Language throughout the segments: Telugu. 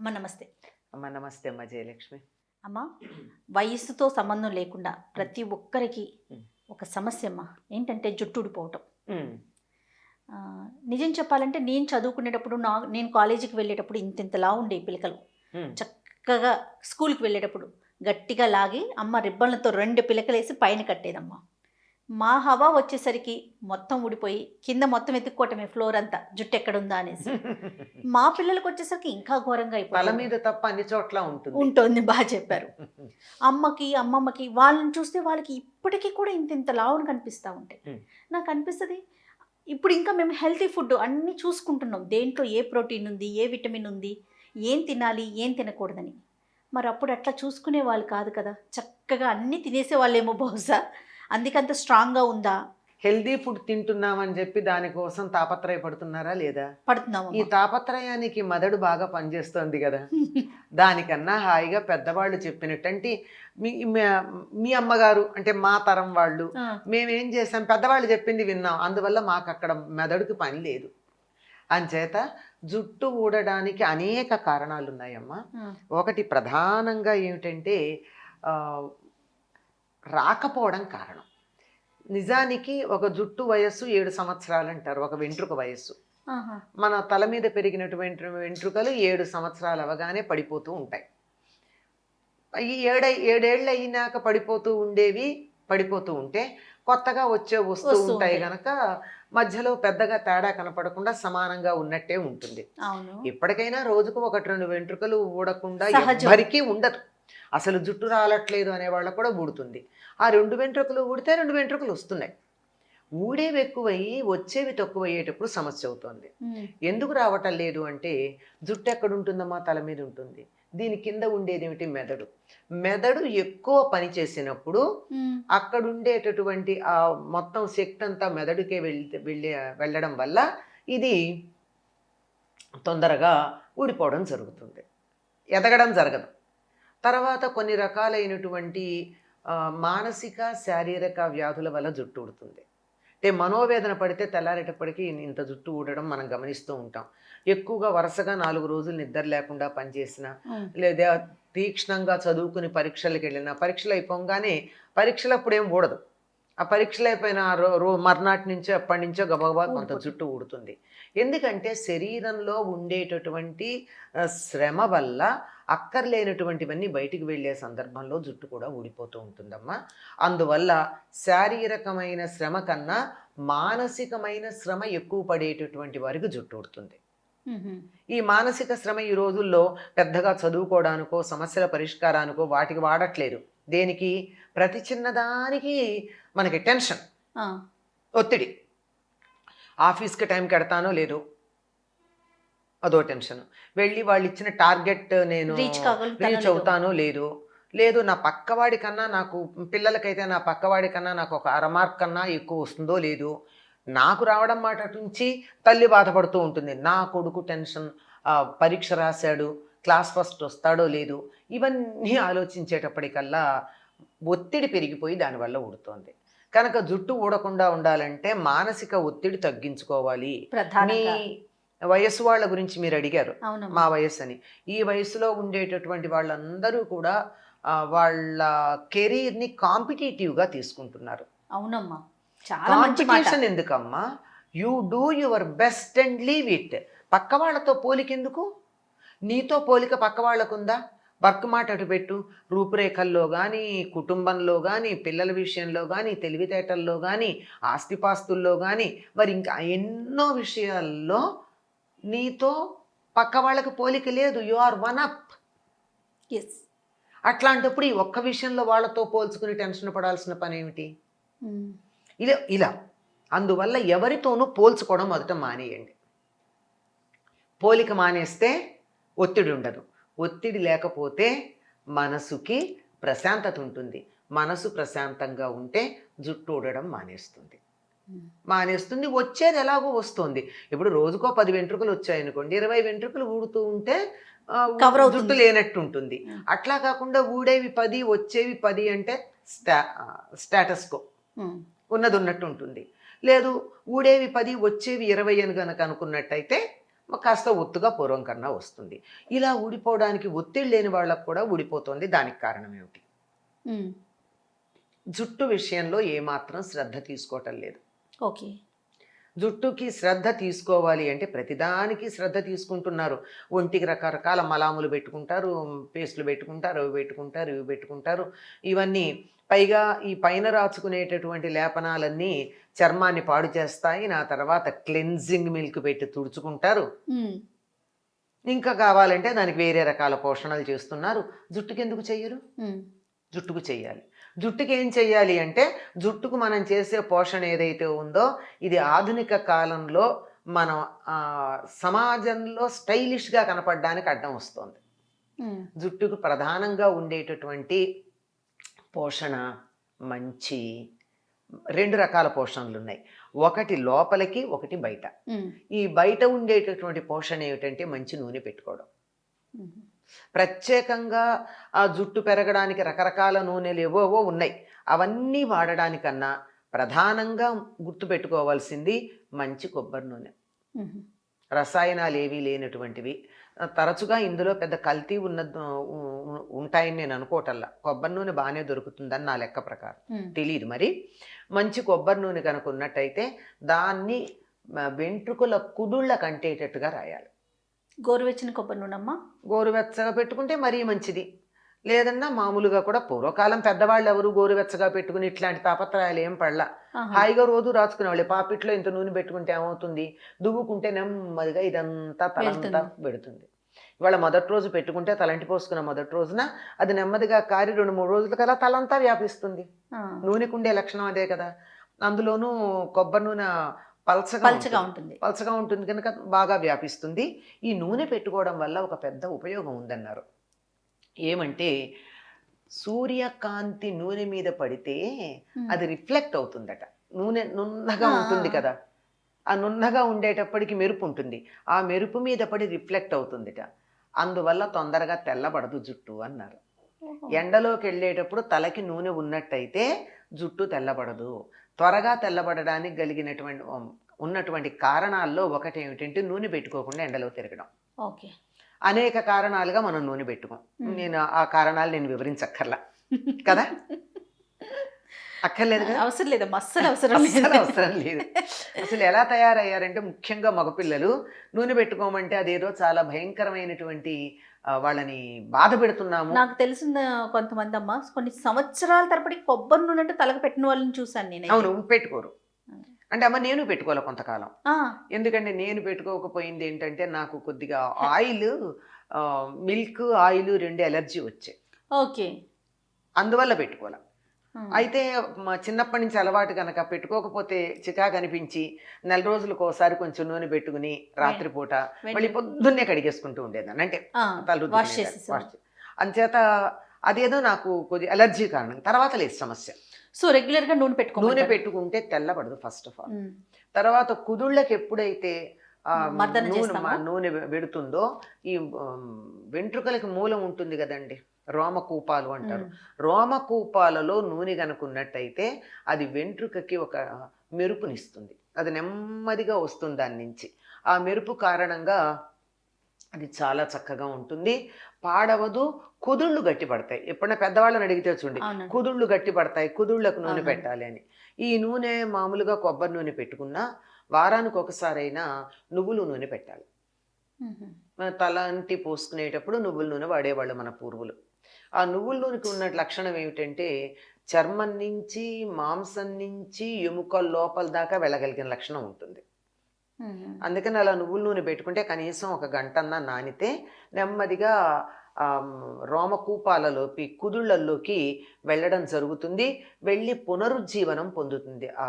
అమ్మ నమస్తే. అమ్మ నమస్తే అమ్మ జయలక్ష్మి. అమ్మ వయస్సుతో సంబంధం లేకుండా ప్రతి ఒక్కరికి ఉమ్. ఒక సమస్య అమ్మ. ఏంటంటే జుట్టు ఊడిపోవటం. ఉమ్. నిజం చెప్పాలంటే నేను చదువుకునేటప్పుడు నేను కాలేజీకి వెళ్ళేటప్పుడు ఇంతింతలా ఉండే పిలకలు. ఉమ్. చక్కగా స్కూల్కి వెళ్ళేటప్పుడు గట్టిగా లాగి అమ్మ రిబ్బన్లతో 2 పిలకలేసి పైన కట్టేదమ్మ. మా హవా వచ్చేసరికి మొత్తం ఊడిపోయి కింద మొత్తం ఎత్తుక్కోవటమే ఫ్లోర్ అంతా జుట్టు ఎక్కడుందా అనేసి. మా పిల్లలకు వచ్చేసరికి ఇంకా ఘోరంగా తల అయిపోయింది. మీద తప్ప అన్ని చోట్ల ఉంటుంది. ఉంటుంది, బాగా చెప్పారు. అమ్మకి అమ్మమ్మకి వాళ్ళని చూస్తే వాళ్ళకి ఇప్పటికీ కూడా ఇంత లావును కనిపిస్తూ ఉంటాయి. నాకు అనిపిస్తుంది ఇప్పుడు ఇంకా మేము హెల్తీ ఫుడ్ అన్నీ చూసుకుంటున్నాం, దేంట్లో ఏ ప్రోటీన్ ఉంది, ఏ విటమిన్ ఉంది, ఏం తినాలి ఏం తినకూడదని. మరి అప్పుడు అట్లా చూసుకునే వాళ్ళు కాదు కదా, చక్కగా అన్నీ తినేసే వాళ్ళేమో బహుశా, అందుకంత స్ట్రాంగ్గా ఉందా. హెల్దీ ఫుడ్ తింటున్నామని చెప్పి దానికోసం తాపత్రయపడుతున్నారా లేదా? పడుతున్నాము. ఈ తాపత్రయానికి మెదడు బాగా పనిచేస్తోంది కదా. దానికన్నా హాయిగా పెద్దవాళ్ళు చెప్పినట్టంటే మీ అమ్మగారు అంటే మా తరం వాళ్ళు మేమేం చేసాం, పెద్దవాళ్ళు చెప్పింది విన్నాం, అందువల్ల మాకు అక్కడ మెదడుకి పని లేదు. అంచేత జుట్టు ఊడడానికి అనేక కారణాలు ఉన్నాయమ్మా. ఒకటి ప్రధానంగా ఏమిటంటే రాకపోవడం కారణం. నిజానికి ఒక జుట్టు వయస్సు 7 సంవత్సరాలు అంటారు, ఒక వెంట్రుక వయస్సు. మన తల మీద పెరిగినటువంటి వెంట్రుకలు 7 సంవత్సరాలు అవగానే పడిపోతూ ఉంటాయి. ఈ 7 ఏళ్ళు అయినాక పడిపోతూ ఉంటే కొత్తగా వస్తూ ఉంటాయి గనక మధ్యలో పెద్దగా తేడా కనపడకుండా సమానంగా ఉన్నట్టే ఉంటుంది. ఎప్పటికైనా రోజుకు 1-2 వెంట్రుకలు ఊడకుండా ఎవరికీ ఉండదు. అసలు జుట్టు రాలట్లేదు అనే వాళ్ళకు కూడా ఊడుతుంది. ఆ 2 వెంట్రుకలు ఊడితే 2 వెంట్రుకలు వస్తున్నాయి. ఊడేవి ఎక్కువయ్యి వచ్చేవి తక్కువయ్యేటప్పుడు సమస్య అవుతుంది. ఎందుకు రావటం లేదు అంటే జుట్టు ఎక్కడుంటుందమ్మా, తల మీద ఉంటుంది. దీని కింద ఉండేది ఏమిటి, మెదడు. మెదడు ఎక్కువ పని చేసినప్పుడు అక్కడ ఉండేటటువంటి ఆ మొత్తం శక్తి అంతా మెదడుకే వెళ్ళడం వల్ల ఇది తొందరగా ఊడిపోవడం జరుగుతుంది, ఎదగడం జరగదు. తర్వాత కొన్ని రకాలైనటువంటి మానసిక శారీరక వ్యాధుల వల్ల జుట్టు ఊడుతుంది. అంటే మనోవేదన పడితే తెల్లారేటప్పటికీ ఇంత జుట్టు ఊడడం మనం గమనిస్తూ ఉంటాం. ఎక్కువగా వరుసగా 4 రోజులు నిద్ర లేకుండా పనిచేసిన, లేదా తీక్ష్ణంగా చదువుకుని పరీక్షలకు వెళ్ళిన, పరీక్షలు అయిపోగానే పరీక్షలప్పుడు ఏం ఊడదు, ఆ పరీక్షలు అయిపోయిన మర్నాటి నుంచో ఎప్పటి నుంచో గబగబా కొంత జుట్టు ఊడుతుంది. ఎందుకంటే శరీరంలో ఉండేటటువంటి శ్రమ వల్ల అక్కర్లేనటువంటివన్నీ బయటికి వెళ్ళే సందర్భంలో జుట్టు కూడా ఊడిపోతూ ఉంటుందమ్మా. అందువల్ల శారీరకమైన శ్రమ కన్నా మానసికమైన శ్రమ ఎక్కువ పడేటటువంటి వారికి జుట్టు ఊడుతుంది. ఈ మానసిక శ్రమ ఈ రోజుల్లో పెద్దగా చదువుకోవడానికో సమస్యల పరిష్కారానికో వాటికి వాడట్లేదు. దేనికి? ప్రతి చిన్నదానికి మనకి టెన్షన్, ఒత్తిడి. ఆఫీస్కి టైంకి ఎడతానో లేదో అదో టెన్షన్. వెళ్ళి వాళ్ళు ఇచ్చిన టార్గెట్ నేను రీచ్ అవుతానో లేదు నా పక్కవాడి కన్నా, నాకు పిల్లలకైతే నా పక్కవాడి కన్నా నాకు ఒక 1/2 మార్క్ కన్నా ఎక్కువ వస్తుందో లేదు, నాకు రావడం మాట నుంచి తల్లి బాధపడుతూ ఉంటుంది. నా కొడుకు టెన్షన్, పరీక్ష రాశాడు, క్లాస్ ఫస్ట్ వస్తాడో లేదు, ఇవన్నీ ఆలోచించేటప్పటికల్లా ఒత్తిడి పెరిగిపోయి దానివల్ల ఊడుతోంది. కనుక జుట్టు ఊడకుండా ఉండాలంటే మానసిక ఒత్తిడి తగ్గించుకోవాలి. మీ వయస్సు వాళ్ళ గురించి మీరు అడిగారు, మా వయస్సు అని. ఈ వయసులో ఉండేటటువంటి వాళ్ళందరూ కూడా వాళ్ళ కెరీర్ని కాంపిటేటివ్గా తీసుకుంటున్నారు. అవునమ్మా, కాంపిటీషన్ ఎందుకమ్మా? You do your best and leave it. పక్క వాళ్ళతో పోలికెందుకు? నీతో పోలిక పక్క వాళ్ళకుందా? వర్క్ మాట అటు పెట్టు. రూపురేఖల్లో కానీ, కుటుంబంలో కానీ, పిల్లల విషయంలో కానీ, తెలివితేటల్లో కానీ, ఆస్తిపాస్తుల్లో కానీ, మరి ఇంకా ఎన్నో విషయాల్లో నీతో పక్క వాళ్ళకి పోలిక లేదు. You are one up. అట్లాంటప్పుడు ఈ ఒక్క విషయంలో వాళ్ళతో పోల్చుకుని టెన్షన్ పడాల్సిన పని ఏమిటి? ఇలా అందువల్ల ఎవరితోనూ పోల్చుకోవడం మొదట మానేయండి. పోలిక మానేస్తే ఒత్తిడి ఉండదు. ఒత్తిడి లేకపోతే మనసుకి ప్రశాంతత ఉంటుంది. మనసు ప్రశాంతంగా ఉంటే జుట్టు ఊడడం మానేస్తుంది. వచ్చేది ఎలాగో వస్తుంది. ఇప్పుడు రోజుకో 10 వెంట్రుకలు వచ్చాయనుకోండి, 20 వెంట్రుకలు ఊడుతూ ఉంటే జుట్టు లేనట్టు ఉంటుంది. అట్లా కాకుండా ఊడేవి 10 వచ్చేవి 10 అంటే స్టేటస్కో ఉన్నది ఉన్నట్టు ఉంటుంది. లేదు ఊడేవి 10 వచ్చేవి 20 అని కనుక అనుకున్నట్టయితే కాస్త ఒత్తుగా పూర్వం కన్నా వస్తుంది. ఇలా ఊడిపోవడానికి ఒత్తిడి లేని వాళ్ళకు కూడా ఊడిపోతుంది. దానికి కారణం ఏమిటి? ఉమ్, జుట్టు విషయంలో ఏమాత్రం శ్రద్ధ తీసుకోవటం లేదు. ఓకే. జుట్టుకి శ్రద్ధ తీసుకోవాలి అంటే ప్రతిదానికి శ్రద్ధ తీసుకుంటున్నారు. ఒంటికి రకరకాల మలాములు పెట్టుకుంటారు, పేస్టులు పెట్టుకుంటారు, అవి పెట్టుకుంటారు, ఇవి పెట్టుకుంటారు. ఇవన్నీ పైగా ఈ పైన రాచుకునేటటువంటి లేపనాలన్నీ చర్మాన్ని పాడు చేస్తాయి. నా తర్వాత క్లెన్జింగ్ మిల్క్ పెట్టి తుడుచుకుంటారు. ఉమ్, ఇంకా కావాలంటే దానికి వేరే రకాల పోషణలు చేస్తున్నారు. జుట్టుకి ఎందుకు చెయ్యరు? ఉమ్, జుట్టుకు చెయ్యాలి. జుట్టుకి ఏం చెయ్యాలి అంటే జుట్టుకు మనం చేసే పోషణ ఏదైతే ఉందో ఇది ఆధునిక కాలంలో మనం సమాజంలో స్టైలిష్గా కనపడడానికి అడ్డం వస్తుంది. ఉమ్, జుట్టుకు ప్రధానంగా ఉండేటటువంటి పోషణ మంచి 2 రకాల పోషణలు ఉన్నాయి. ఒకటి లోపలికి, ఒకటి బయట. ఉమ్, ఈ బయట ఉండేటటువంటి పోషణ ఏమిటంటే మంచి నూనె పెట్టుకోవడం. ఉమ్, ప్రత్యేకంగా ఆ జుట్టు పెరగడానికి రకరకాల నూనెలు ఏవోవో ఉన్నాయి. అవన్నీ వాడడానికన్నా ప్రధానంగా గుర్తుపెట్టుకోవాల్సింది మంచి కొబ్బరి నూనె. ఉమ్, రసాయనాలు ఏవీ లేనటువంటివి. తరచుగా ఇందులో పెద్ద కల్తీ ఉంటాయని నేను అనుకోవటల్లా. కొబ్బరి నూనె బాగానే దొరుకుతుందని నా లెక్క ప్రకారం. ఉమ్, తెలియదు మరి. మంచి కొబ్బరి నూనె కనుక ఉన్నట్టయితే దాన్ని వెంట్రుకల కుదుళ్ళ కంటేటట్టుగా రాయాలి. గోరువెచ్చని కొబ్బరి నూనెమ్మా? గోరువెచ్చగా పెట్టుకుంటే మరీ మంచిది. లేదన్నా మామూలుగా కూడా పూర్వకాలం పెద్దవాళ్ళు ఎవరు గోరువెచ్చగా పెట్టుకుని ఇట్లాంటి తాపత్రయాలు ఏం పడలా. హాయిగా రోజు రాచుకునేవాళ్ళు. పాపిట్లో ఇంత నూనె పెట్టుకుంటే ఏమవుతుంది? దువ్వుకుంటే నెమ్మదిగా ఇదంతా తలంతా పెడుతుంది. ఇవాళ మొదటి రోజు పెట్టుకుంటే తలంటి పోసుకున్న మొదటి రోజున అది నెమ్మదిగా కారి 2-3 రోజుల కల్లా తలంతా వ్యాపిస్తుంది. నూనెకు ఉండే లక్షణం అదే కదా. అందులోనూ కొబ్బరి నూనె పల్చగా ఉంటుంది కనుక బాగా వ్యాపిస్తుంది. ఈ నూనె పెట్టుకోవడం వల్ల ఒక పెద్ద ఉపయోగం ఉందన్నారు. ఏమంటే సూర్యకాంతి నూనె మీద పడితే అది రిఫ్లెక్ట్ అవుతుందట. నూనె నున్నగా ఉంటుంది కదా, ఆ నున్నగా ఉండేటప్పటికి మెరుపు ఉంటుంది. ఆ మెరుపు మీద పడి రిఫ్లెక్ట్ అవుతుందిట. అందువల్ల తొందరగా తెల్లబడదు జుట్టు అన్నారు. ఎండలోకి వెళ్ళేటప్పుడు తలకి నూనె ఉన్నట్టయితే జుట్టు తెల్లబడదు. త్వరగా తెల్లబడడానికి ఉన్నటువంటి కారణాల్లో ఒకటి ఏమిటంటే నూనె పెట్టుకోకుండా ఎండలో తిరగడం. ఓకే. అనేక కారణాలుగా మనం నూనె పెట్టుకోం. నేను ఆ కారణాలు నేను వివరించక్కర్లా కదా. అక్కర్లేదు కదా. అవసరం లేదు, అవసరం లేదు. అసలు ఎలా తయారయ్యారంటే ముఖ్యంగా మగపిల్లలు నూనె పెట్టుకోమంటే అదేదో చాలా భయంకరమైనటువంటి వాళ్ళని బాధ పెడుతున్నాము. నాకు తెలిసిన కొంతమంది అమ్మ కొన్ని సంవత్సరాల తరబడి కొబ్బరి నూనె అంటే తలకు పెట్టిన వాళ్ళని చూసాను నేను. అవును, పెట్టుకోరు. అంటే అమ్మ నేను పెట్టుకోవాలి కొంతకాలం. ఎందుకంటే నేను పెట్టుకోకపోయింది ఏంటంటే నాకు కొద్దిగా ఆయిల్, మిల్క్ ఆయిల్ 2 ఎలర్జీ వచ్చాయి. ఓకే. అందువల్ల పెట్టుకోవాలి. అయితే చిన్నప్పటి నుంచి అలవాటు కనుక పెట్టుకోకపోతే చికాకు అనిపించి 4 రోజులకు ఒకసారి కొంచెం నూనె పెట్టుకుని రాత్రిపూట మళ్ళీ పొద్దున్నే కడిగేసుకుంటూ ఉండేదాన్ని. అంటే అంచేత అదేదో నాకు కొద్ది ఎలర్జీ కారణం. తర్వాత లేదు సమస్య. సో రెగ్యులర్ గా నూనె పెట్టుకుంటే తెల్లబడదు ఫస్ట్ ఆఫ్ ఆల్. తర్వాత కుదుళ్ళకి ఎప్పుడైతే నూనె పెడుతుందో ఈ వెంట్రుకలకి మూలం ఉంటుంది కదండి, రోమకూపాలు అంటారు. రోమకూపాలలో నూనె కనుకున్నట్టయితే అది వెంట్రుకకి ఒక మెరుపునిస్తుంది. అది నెమ్మదిగా వస్తుంది దాని నుంచి. ఆ మెరుపు కారణంగా అది చాలా చక్కగా ఉంటుంది, పాడవదు. కుదుళ్ళు గట్టి పడతాయి. ఎప్పుడైనా పెద్దవాళ్ళని అడిగితే చూడండి, కుదుళ్ళు గట్టి పడతాయి, కుదుళ్ళకు నూనె పెట్టాలి అని. ఈ నూనె మామూలుగా కొబ్బరి నూనె పెట్టుకున్నా వారానికి ఒకసారైనా నువ్వుల నూనె పెట్టాలి. తలంటి పోసుకునేటప్పుడు నువ్వుల నూనె వాడేవాళ్ళు మన పూర్వులు. ఆ నువ్వుల నూనెకి ఉన్న లక్షణం ఏమిటంటే చర్మం నుంచి మాంసం నుంచి ఎముకల లోపల దాకా వెళ్ళగలిగిన లక్షణం ఉంటుంది. అందుకని అలా నువ్వుల నూనె పెట్టుకుంటే కనీసం 1 గంటన్నా నానితే నెమ్మదిగా రోమకూపాలలోకి కుదుళ్ళల్లోకి వెళ్ళడం జరుగుతుంది. వెళ్ళి పునరుజ్జీవనం పొందుతుంది. ఆ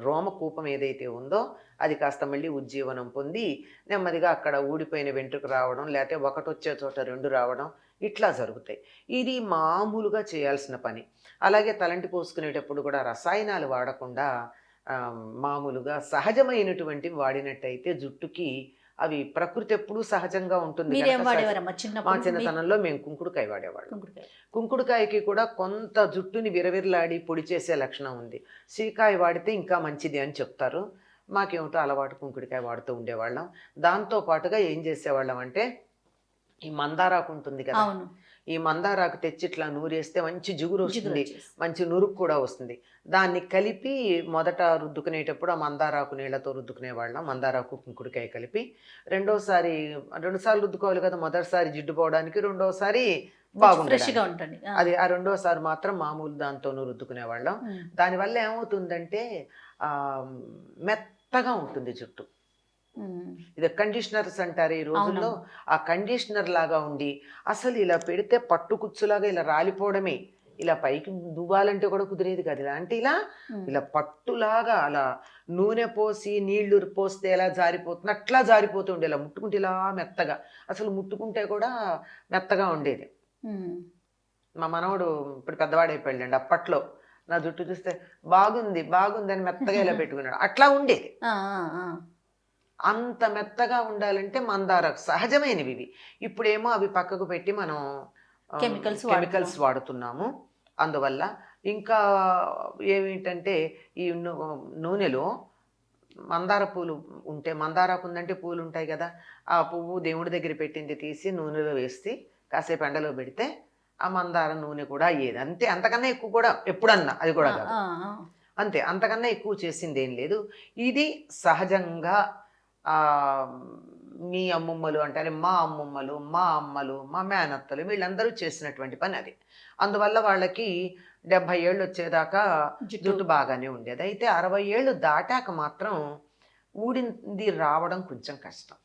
రోమకూపం ఏదైతే ఉందో అది కాస్త మళ్ళీ ఉజ్జీవనం పొంది నెమ్మదిగా అక్కడ ఊడిపోయిన వెంట్రుక రావడం, లేకపోతే ఒకటి వచ్చే చోట 2 రావడం, ఇట్లా జరుగుతాయి. ఇది మామూలుగా చేయాల్సిన పని. అలాగే తలంటి పోసుకునేటప్పుడు కూడా రసాయనాలు వాడకుండా మామూలుగా సహజమైనటువంటివి వాడినట్టయితే జుట్టుకి అవి ప్రకృతి ఎప్పుడూ సహజంగా ఉంటుంది. మా చిన్నతనంలో మేము కుంకుడుకాయ వాడేవాళ్ళం. కుంకుడుకాయకి కూడా కొంత జుట్టుని విరవిరలాడి పొడి చేసే లక్షణం ఉంది. సీకాయ వాడితే ఇంకా మంచిది అని చెప్తారు. మాకేమిటో అలవాటు కుంకుడికాయ వాడుతూ ఉండేవాళ్ళం. దాంతో పాటుగా ఏం చేసేవాళ్ళం అంటే ఈ మందారాకు ఉంటుంది కదా, అవును. ఈ మందారాకు తెచ్చి ఇట్లా నూరేస్తే మంచి జిగురు జిగురు వస్తుంది, వచ్చేసి. మంచి నురుగు కూడా వస్తుంది. దాన్ని కలిపి మొదట రుద్దుకునేటప్పుడు ఆ మందారాకు నీళ్లతో రుద్దుకునేవాళ్ళం. మందారాకు కుంకుడికాయ కలిపి రెండోసారి 2 సార్లు రుద్దుకోవాలి కదా, మొదటిసారి జిడ్డు పోవడానికి, రెండోసారి ఫ్రెష్ బాగుండడానికి. గా ఉంటుంది. అది ఆ రెండోసారి మాత్రం మామూలు దాంతోనూ రుద్దుకునేవాళ్ళం. దానివల్ల ఏమవుతుందంటే ఆ మెత్తగా ఉంటుంది జుట్టు. ఇది కండిషనర్స్ అంటారు ఈ రోజుల్లో. ఆ కండిషనర్ లాగా ఉండి అసలు ఇలా పెడితే పట్టు కుచ్చులాగా ఇలా రాలిపోవడమే. ఇలా పైకి దువ్వాలంటే కూడా కుదిరేది కాదు. ఇలా అంటే ఇలా పట్టులాగా అలా నూనె పోసి నీళ్లు పోస్తే ఎలా జారిపోతుంది అట్లా జారిపోతుండే. ఇలా ముట్టుకుంటే ఇలా మెత్తగా, అసలు ముట్టుకుంటే కూడా మెత్తగా ఉండేది. మా మనవడు ఇప్పుడు పెద్దవాడైపోయాడండి. అప్పట్లో నా జుట్టు చూస్తే బాగుంది బాగుంది అని మెత్తగా ఇలా పెట్టుకున్నాడు. అట్లా ఉండేది. అంత మెత్తగా ఉండాలంటే మందారకు సహజమైనవి ఇవి. ఇప్పుడేమో అవి పక్కకు పెట్టి మనం కెమికల్స్ వాడుతున్నాము. అందువల్ల ఇంకా ఏమిటంటే ఈ నూనెలో మందార పూలు ఉంటే, మందారాకు ఉందంటే పూలు ఉంటాయి కదా, ఆ పువ్వు దేవుడి దగ్గర పెట్టింది తీసి నూనెలో వేసి కాసేపు ఎండలో పెడితే ఆ మందార నూనె కూడా అయ్యేది. అంతే, అంతకన్నా ఎక్కువ కూడా ఎప్పుడన్నా అది కూడా కాదు. అంతే, అంతకన్నా ఎక్కువ చేసింది ఏం లేదు. ఇది సహజంగా మీ అమ్మమ్మలు అంటే మా అమ్మమ్మలు, మా అమ్మలు, మా మేనత్తలు వీళ్ళందరూ చేసినటువంటి పని అది. అందువల్ల వాళ్ళకి 70 ఏళ్ళు వచ్చేదాకా జుట్టు బాగానే ఉండేది. అయితే 60 ఏళ్ళు దాటాక మాత్రం ఊడింది రావడం కొంచెం కష్టం.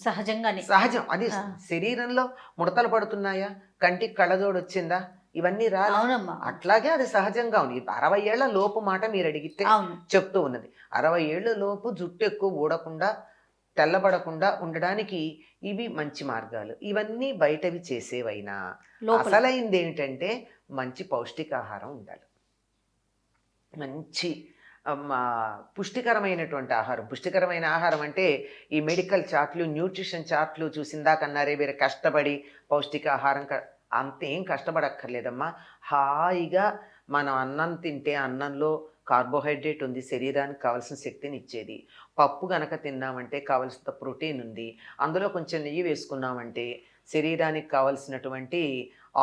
సహజం అది. శరీరంలో ముడతలు పడుతున్నాయా, కంటికి కళ్ళజోడు వచ్చిందా, ఇవన్నీ రావమ్మా. అట్లాగే అది సహజంగా ఉంది. 60 ఏళ్ల లోపు మాట మీరు అడిగితే చెప్తూ ఉన్నది. 60 ఏళ్ల లోపు జుట్టు ఎక్కువ ఊడకుండా తెల్లబడకుండా ఉండడానికి ఇవి మంచి మార్గాలు. ఇవన్నీ బయటవి చేసేవైనా అసలైంది ఏమిటంటే మంచి పౌష్టికాహారం ఉండాలి. మంచి పుష్టికరమైనటువంటి ఆహారం. పుష్టికరమైన ఆహారం అంటే ఈ మెడికల్ చార్ట్లు, న్యూట్రిషన్ చార్ట్లు చూసిందాకన్నారే మీరు కష్టపడి పౌష్టికాహారం అంతేం కష్టపడక్కర్లేదమ్మా. హాయిగా మనం అన్నం తింటే అన్నంలో కార్బోహైడ్రేట్ ఉంది, శరీరానికి కావాల్సిన శక్తిని ఇచ్చేది. పప్పు గనక తిన్నామంటే కావలసినంత ప్రోటీన్ ఉంది. అందులో కొంచెం నెయ్యి వేసుకున్నామంటే శరీరానికి కావలసినటువంటి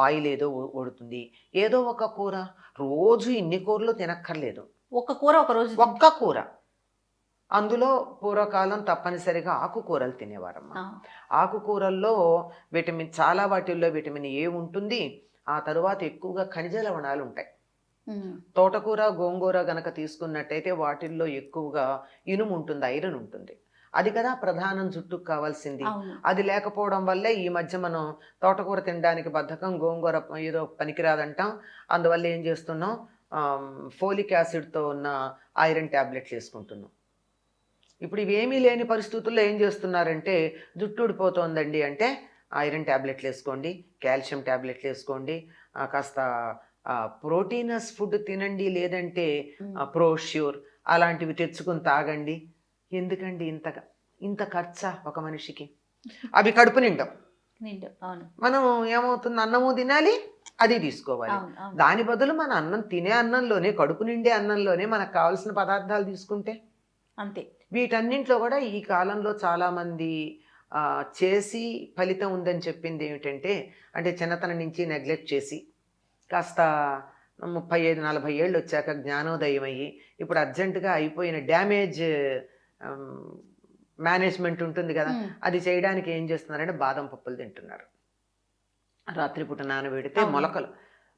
ఆయిల్ ఏదో ఉడుతుంది. ఏదో ఒక కూర, రోజు ఇన్ని కూరలు తినక్కర్లేదు. ఒక్క కూర ఒక రోజు, ఒక్క కూర. అందులో పూర్వకాలం తప్పనిసరిగా ఆకుకూరలు తినేవారమ్మా. ఆకుకూరల్లో విటమిన్, చాలా వాటిల్లో విటమిన్ ఏ ఉంటుంది. ఆ తరువాత ఎక్కువగా ఖనిజ లవణాలు ఉంటాయి. తోటకూర, గోంగూర గనక తీసుకున్నట్టయితే వాటిల్లో ఎక్కువగా ఇనుము ఉంటుంది, ఐరన్ ఉంటుంది. అది కదా ప్రధానం జుట్టుకు కావాల్సింది. అది లేకపోవడం వల్లే ఈ మధ్య మనం తోటకూర తినడానికి బద్ధకం, గోంగూర ఏదో పనికిరాదంటాం. అందువల్ల ఏం చేస్తున్నాం, ఫోలిక్ యాసిడ్తో ఉన్న ఐరన్ ట్యాబ్లెట్లు వేసుకుంటున్నాం. ఇప్పుడు ఇవేమీ లేని పరిస్థితుల్లో ఏం చేస్తున్నారంటే జుట్టు ఊడిపోతోందండి అంటే ఐరన్ ట్యాబ్లెట్లు వేసుకోండి, కాల్షియం ట్యాబ్లెట్లు వేసుకోండి, కాస్త ప్రోటీనస్ ఫుడ్ తినండి, లేదంటే ప్రోష్యూర్ అలాంటివి తెచ్చుకుని తాగండి. ఎందుకండి ఇంత ఖర్చా ఒక మనిషికి? అవి కడుపు నిండం. మనం ఏమవుతుంది, అన్నము తినాలి, అది తీసుకోవాలి. దాని బదులు మన అన్నం తినే అన్నంలోనే, కడుపు నిండే అన్నంలోనే మనకు కావాల్సిన పదార్థాలు తీసుకుంటే అంతే. వీటన్నింటిలో కూడా ఈ కాలంలో చాలామంది చేసి ఫలితం ఉందని చెప్పింది ఏమిటంటే, అంటే చిన్నతనం నుంచి నెగ్లెక్ట్ చేసి కాస్త 35-40 ఏళ్ళు వచ్చాక జ్ఞానోదయం అయ్యి ఇప్పుడు అర్జెంటుగా అయిపోయిన డ్యామేజ్ మేనేజ్మెంట్ ఉంటుంది కదా, అది చేయడానికి ఏం చేస్తున్నారంటే బాదం పప్పులు తింటున్నారు. రాత్రిపూట నానబెడితే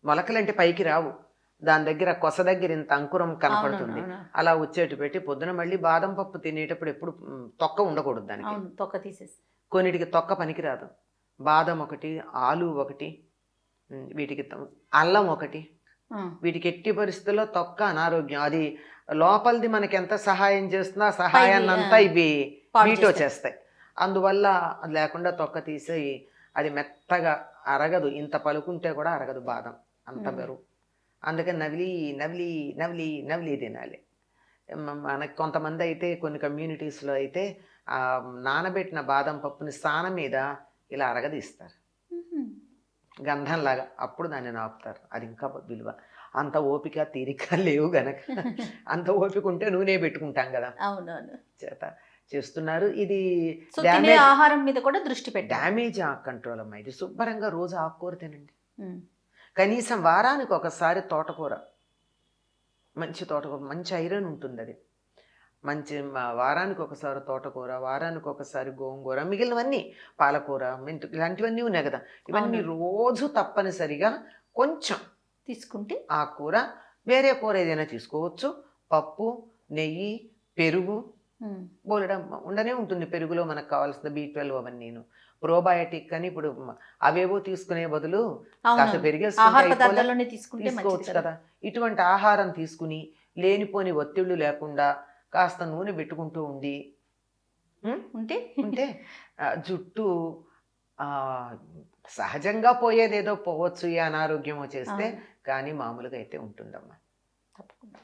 మొలకలు అంటే పైకి రావు, దాని దగ్గర కొస దగ్గర ఇంత అంకురం కనపడుతుంది. అలా వచ్చేటు పెట్టి పొద్దున మళ్ళీ బాదం పప్పు తినేటప్పుడు ఎప్పుడు తొక్క ఉండకూడదు, దానికి తొక్క తీసేసి. కొన్నిటికి తొక్క పనికిరాదు. బాదం ఒకటి, ఆలు ఒకటి, వీటికి అల్లం ఒకటి, వీటికి ఎట్టి పరిస్థితుల్లో తొక్క అనారోగ్యం. అది లోపలిది మనకి ఎంత సహాయం చేస్తుందో ఆ సహాయాన్నంతా ఇవి వీటో చేస్తాయి. అందువల్ల అది లేకుండా తొక్క తీసి అది మెత్తగా అరగదు. ఇంత పలుకుంటే కూడా అరగదు బాదం, అంత బరువు. అందుకని నవిలి నవిలి నవిలి నవిలి తినాలి. మనకి కొంతమంది అయితే కొన్ని కమ్యూనిటీస్లో అయితే నానబెట్టిన బాదం పప్పుని స్నానం మీద ఇలా అరగదీస్తారు గంధంలాగా, అప్పుడు దాన్ని నాపుతారు. అది ఇంకా విలువ. అంత ఓపిక తీరిక లేవు గనక అంత ఓపిక ఉంటే నూనె పెట్టుకుంటాం కదా, అవునవును. చేత చేస్తున్నారు. ఇది సో తినే డ్యామేజ్ ఆహారం మీద కూడా దృష్టి పెట్టాలి. డ్యామేజ్ కంట్రోల్ అమ్మా. ఇది శుభ్రంగా రోజు ఆకుకూర తినండి. కనీసం వారానికి ఒకసారి తోటకూర, మంచి తోటకూర, మంచి ఐరన్ ఉంటుంది అది. మంచి వారానికి ఒకసారి తోటకూర, వారానికి ఒకసారి గోంగూర, మిగిలినవన్నీ పాలకూర, మెంతు ఇలాంటివన్నీ ఉన్నాయి కదా, ఇవన్నీ రోజు తప్పనిసరిగా కొంచెం తీసుకుంటే ఆకుకూర, వేరే కూర ఏదైనా తీసుకోవచ్చు. పప్పు, నెయ్యి, పెరుగు బోలెడం ఉండనే ఉంటుంది. పెరుగులో మనకు కావాల్సిన B12 అవన్నీను. ప్రోబయోటిక్ అని ఇప్పుడు అవేవో తీసుకునే బదులు కాస్త ఆహార పదార్థాల్లోనే తీసుకుంటే తీసుకోవచ్చు కదా. ఇటువంటి ఆహారం తీసుకుని లేనిపోని ఒత్తిళ్లు లేకుండా కాస్త నూనె పెట్టుకుంటూ ఉండి ఉంటే ఉంటే జుట్టు సహజంగా పోయేదేదో పోవచ్చు ఈ అనారోగ్యమో చేస్తే, కానీ మామూలుగా అయితే ఉంటుందమ్మా. తప్పకుండా.